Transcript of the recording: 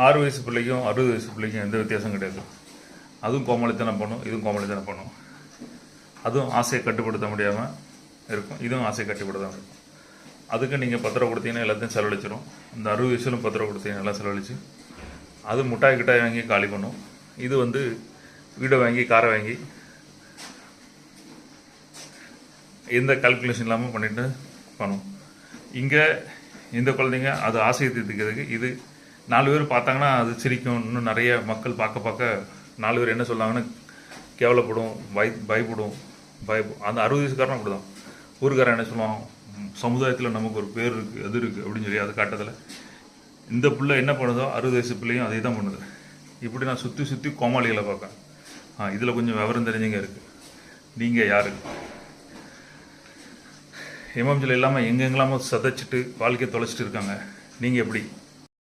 6 வயசு பிள்ளைக்கும் 60 வயசு பிள்ளைக்கும் எந்த வித்தியாசம் கிடையாது. அதுவும் கோமாளித்தனம் பண்ணும், இதுவும் கோமாளித்தனம் பண்ணும். அதுவும் ஆசையை கட்டுப்படுத்த முடியாமல் இருக்கும், இதுவும் ஆசையை கட்டுப்படுத்தாமல் இருக்கும். அதுக்கு நீங்கள் 10 ரூபா கொடுத்தீங்கன்னா எல்லாத்தையும் செலவழிச்சிடும். இந்த 60 வயசுலும் 10 ரூபா கொடுத்தீங்கன்னா எல்லாம் செலவழிச்சு அது முட்டாய் கிட்டாய் வாங்கி காலி பண்ணும். இது வீடை வாங்கி காரை வாங்கி எந்த கால்குலேஷன் இல்லாமல் பண்ணிட்டு பண்ணும். இங்கே இந்த குழந்தைங்க அது ஆசையை தீர்த்துக்கிறதுக்கு இது 4 பேர் பார்த்தாங்கன்னா அது சிரிக்கும். இன்னும் நிறைய மக்கள் பார்க்க 4 பேர் என்ன சொல்லாங்கன்னு கேவலப்படும், பயப்படும். அந்த 60 வயசுக்காரன் அப்படி தான். ஊருக்காரன் என்ன சொல்லுவான், சமுதாயத்தில் நமக்கு ஒரு பேர் இருக்குது, அது இருக்குது அப்படின்னு சொல்லி அதை காட்டதில் இந்த பிள்ளை என்ன பண்ணுதோ 60 வயசு பிள்ளையும் அதே தான் பண்ணுது. இப்படி நான் சுற்றி கோமாளிகளை பார்ப்பேன். இதில் கொஞ்சம் விவரம் தெரிஞ்சுங்க இருக்குது. நீங்கள் யாரு? எம்எம்ஜியில் இல்லாமல் எங்கெங்கெல்லாமோ சதைச்சிட்டு வாழ்க்கையை தொலைச்சிட்டு இருக்காங்க. நீங்கள் எப்படி?